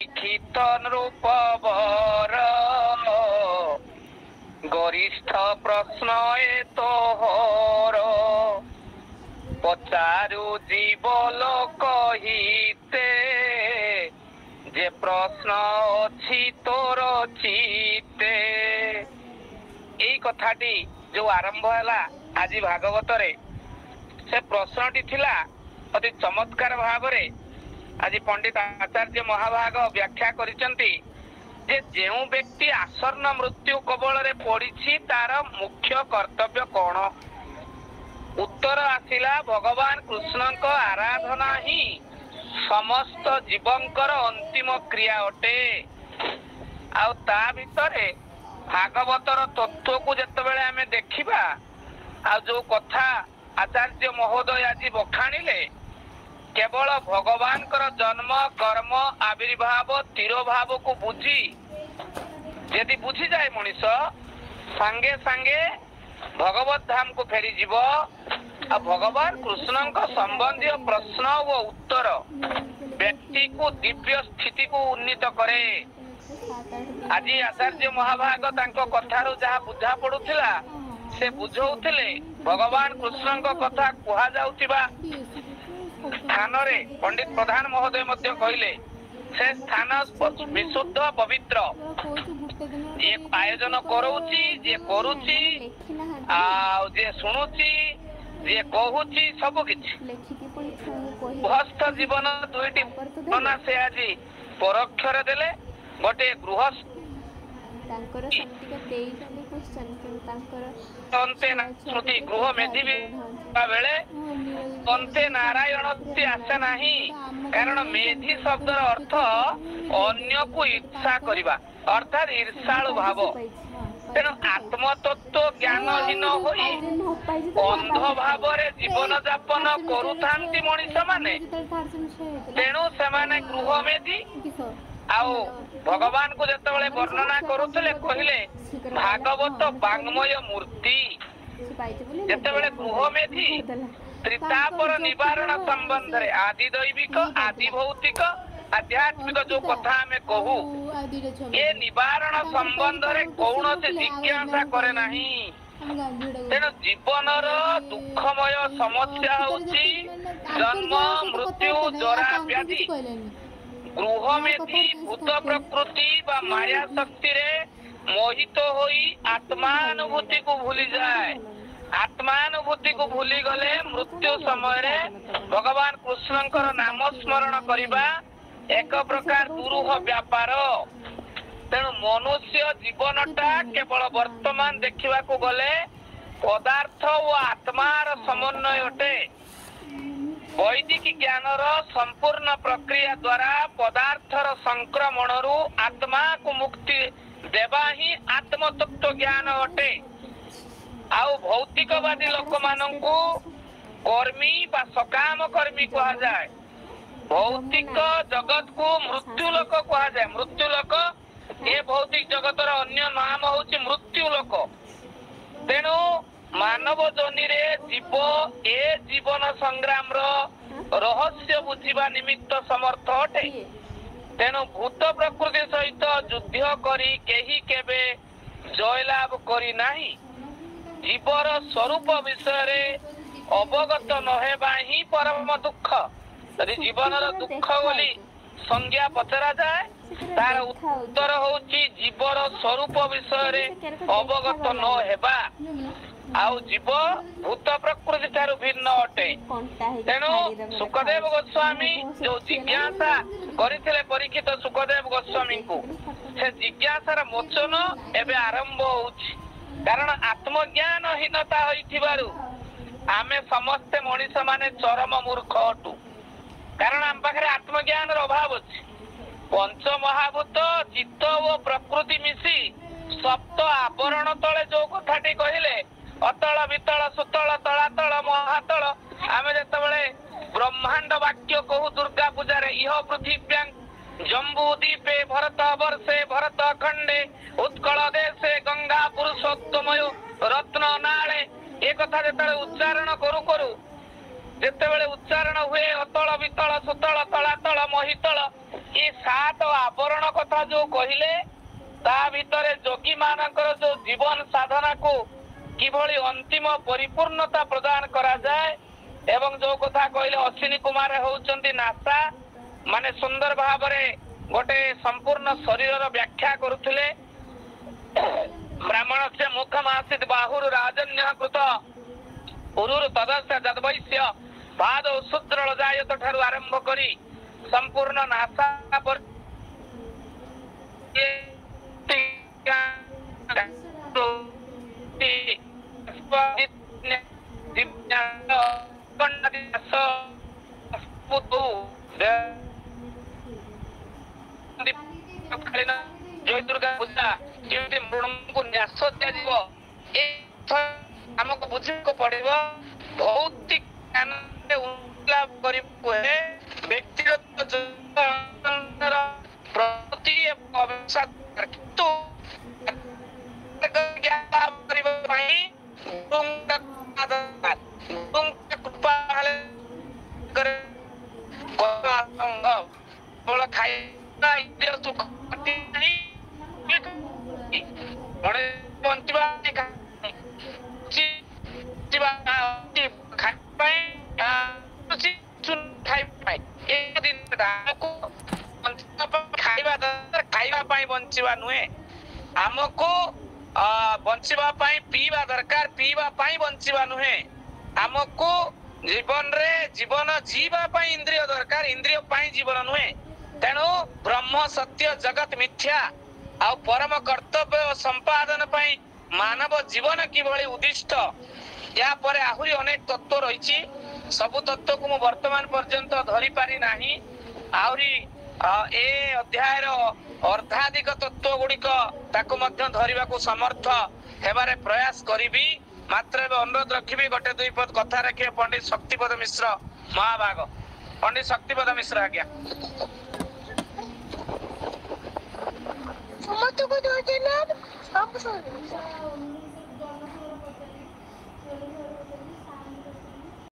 लिखित नृपवर गरिष्ठ प्रश्न ए तोहर पचारु जीव लोक हिते जे प्रश्न अछि तोर चिते। एई कथाटी जो आरंभ हैला आज भागवत रे से प्रश्नटी थिला अति चमत्कार भावरे आज पंडित आचार्य महाभाग व्याख्या करिसंती जे जेउ व्यक्ति आसन्न मृत्यु कबल रे पड़िछि तार मुख्य कर्तव्य कोन। उत्तर आसिला भगवान कृष्णक आराधना ही समस्त जीवंकर अंतिम क्रिया अटे। आउ ता भितरे भागवतर तत्व को जतबेले आमे देखिबा आ जो कथा आचार्य महोदय आज बखाणिले केवल भगवान कर जन्म कर्म आविर्भाव तिरोभाव को बुझी यदि बुझी जाए मनीष सांगे सांगे भगवत धाम को फेरी जीव आ भगवान कृष्ण संबंधी प्रश्न व उत्तर व्यक्ति को दिव्य स्थिति को उन्नीत करे। आज आचार्य महाभाग तांको कथारु जहा बुझा पड़ुथिला से बुझौथिले भगवान कृष्ण कथा कुहा जाउथिबा स्थान रे पंडित प्रधान महोदय मध्य कहले से स्थान विशुद्ध पवित्र जे आयोजन करूची जे करूची आ जे सुनुची जे कहूची सब किछि गृहस्थ जीवन दुईटी बना से आज परोक्ष रे देले गोटे गृहस्थ स्मृति गृह मेधि बेले अंते नारायण आसे नहीं कारण मेधि शब्द अर्थ अन्य को इच्छा करिबा अर्थात ईर्षालु भाव। तेणु आत्मतत्व ज्ञानहीन होई अंध भाव जीवन यापन करुथांती मनीष माने। तेणु सेमाने गृह मेधि आउ भगवान को जतबेले वर्णना करुथले कहिले भागवत वाङ्मय मूर्ति जतबेले गृह मेधि त्रितापर निवारण संबंध रे आदि दैविक आदि भौतिक आध्यात्मिक जो कथा हमें कहू ये निवारण संबंध रे कौनसी जिज्ञासा करे नहीं। तेणु जीवन दुखमय समस्या होची जन्म मृत्यु जरा व्याधि गृह मेधि भूत प्रकृति बा माया शक्ति रे मोहित होई आत्मानुभूति को भूली जाए। आत्मानुभूति को भूली गले मृत्यु समय रे भगवान कृष्णकर नाम स्मरण करिबा एक प्रकार दुरूह व्यापार। तेणु मनुष्य जीवनटा केवल वर्तमान देखिबा को गले पदार्थ और आत्मार समन्वय अटे। वैदिक ज्ञानर संपूर्ण प्रक्रिया द्वारा पदार्थर संक्रमण रु आत्मा को मुक्ति देवा ही आत्मतत्व ज्ञान अटे। आउ भौतिकवादी लोक मानंकु कर्मी बा सकाम कर्मी कहा जाए। भौतिक जगत को मृत्यु लोक कहा जाए। मृत्यु लोक ये भौतिक जगतर अन्य नाम होची मृत्यु लोक। तेणु मानव जनी रे जीव ए जीवन संग्राम रहस्य बुझिबा निमित्त समर्थ अटे। तेणु भूत प्रकृति सहित युद्ध करी केही केबे जयलाभ करी नाही। जीवर स्वरूप विषय रे अवगत नहेबा ही परम दुख। यदि जीवन दुख बोली संज्ञा पचरा जाए तार उत्तर होची जीवर स्वरूप विषय रे अवगत न हेबा। आउ जीव भूत प्रकृति ठारू भिन्न अटे। तेणु सुखदेव गोस्वामी जो जिज्ञासा करिथिले परीक्षित सुखदेव गोस्वामी को से जिज्ञासार मोचन एबे आरंभ होउछि। कारण आत्मज्ञान हीनता होइथिबारु आमे समस्ते मनीष माने चरम मूर्ख अटु। कारण आम पाखरे आत्मज्ञान अभाव अछि। पंच महाभूत चित्त और प्रकृति मिसी सप्त आवरण तले जो कथाटी कहिले अतल वितल सुतल तलातल महातल आमे जतबेले ब्रह्मांड वाक्य कहू दुर्गा पूजा रे इह पृथिव्यां जम्बू दीपे भरत वर्षे भरत खंडे उत्कल देशे गंगा पुरुषोत्तमय रत्न नाळे ए कथा जतबेले उच्चारण करू करू ଯେତେବେଳେ ଉଚ୍ଚାରଣ ହୁଏ ଅତଳ ବିତଳ ସୁତଳ ତଳାତଳ ମହିତଳ, ଏ 7 ଆବରଣ କଥା ଯୋଉ କହିଲେ, ତା ଭିତରେ ଯୋଗୀ ମାନଙ୍କର ଯୋଉ ଜୀବନ ସାଧନାକୁ କିଭଳି ଅନ୍ତିମ ପରିପୂର୍ଣ୍ଣତା ପ୍ରଦାନ କରାଯାଏ, ଏବଂ ଯୋଉ କଥା କହିଲେ ଅଶ୍ୱିନୀ କୁମାର ହଉଛନ୍ତି ନାସା, ମାନେ ସୁନ୍ଦର ଭାବରେ ଗୋଟେ ସମ୍ପୂର୍ଣ୍ଣ ଶରୀରର ବ୍ୟାଖ୍ୟା କରୁଥିଲେ। ବ୍ରାହ୍ମଣ ସେ ମୁଖମାସିତ ବାହୁରୁ ରାଜନ୍ୟ କୃତ ପୁରୁରୁ ତଦସ୍ୟ ଯଦବୈଶ୍ୟ ପାଦ ଶୂଦ୍ର ଜାୟତ ଠାରୁ ଆରମ୍ଭ କରି ସମ୍ପୂର୍ଣ୍ଣ ନାସା ଜୟ ଦୁର୍ଗା ପୂଜା କେମିତି ମୃଣଙ୍କୁ ନ୍ୟାସ ଦିଆଯିବ, ଏ ଆମକୁ ବୁଝିବାକୁ ପଡିବ। ଭୌତିକ ଜ୍ଞାନରେ ଲାଭ କରିବାକୁ ହେଲେ ବ୍ୟକ୍ତିଗତ ପ୍ରତି କିନ୍ତୁ ଜ୍ଞାନ ଲାଭ କରିବା ପାଇଁ କୃପା ଖାଇବା ସୁଖ ଖାଇବା ପାଇଁ ବଞ୍ଚିବା ନୁହେଁ, ଆମକୁ ବଞ୍ଚିବା ପାଇଁ ପିଇବା ଦରକାର, ପିଇବା ପାଇଁ ବଞ୍ଚିବା ନୁହେଁ। ଆମକୁ ଜୀବନରେ ଜୀବନ ଯିବା ପାଇଁ ଇନ୍ଦ୍ରିୟ ଦରକାର, ଇନ୍ଦ୍ରିୟ ପାଇଁ ଜୀବନ ନୁହେଁ। ତେଣୁ ବ୍ରହ୍ମ ସତ୍ୟ ଜଗତ ମିଥ୍ୟା ଆଉ ପରମ କର୍ତ୍ତବ୍ୟ ସମ୍ପାଦନ ପାଇଁ ମାନବ ଜୀବନ କିଭଳି ଉଦ୍ଦିଷ୍ଟ, ୟା ପରେ ଆହୁରି ଅନେକ ତତ୍ତ୍ୱ ରହିଛି। ସବୁ ତତ୍ତ୍ୱକୁ ମୁଁ ବର୍ତ୍ତମାନ ପର୍ଯ୍ୟନ୍ତ ଧରି ପାରି ନାହିଁ। ଆହୁରି ଏ ଅଧ୍ୟାୟର ଅର୍ଦ୍ଧାଧିକ ତତ୍ତ୍ୱ ଗୁଡିକ ତାକୁ ମଧ୍ୟ ଧରିବାକୁ ସମର୍ଥ ହେବାରେ ପ୍ରୟାସ କରିବି। ମାତ୍ର ଏବେ ଅନୁରୋଧ ରଖିବି, ଗୋଟେ ଦୁଇ ପଦ କଥା ରଖିବେ ପଣ୍ଡିତ ଶକ୍ତିପଦ ମିଶ୍ର ମହାଭାଗ। ପଣ୍ଡିତ ଶକ୍ତିପଦ ମିଶ୍ର ଆଜ୍ଞା।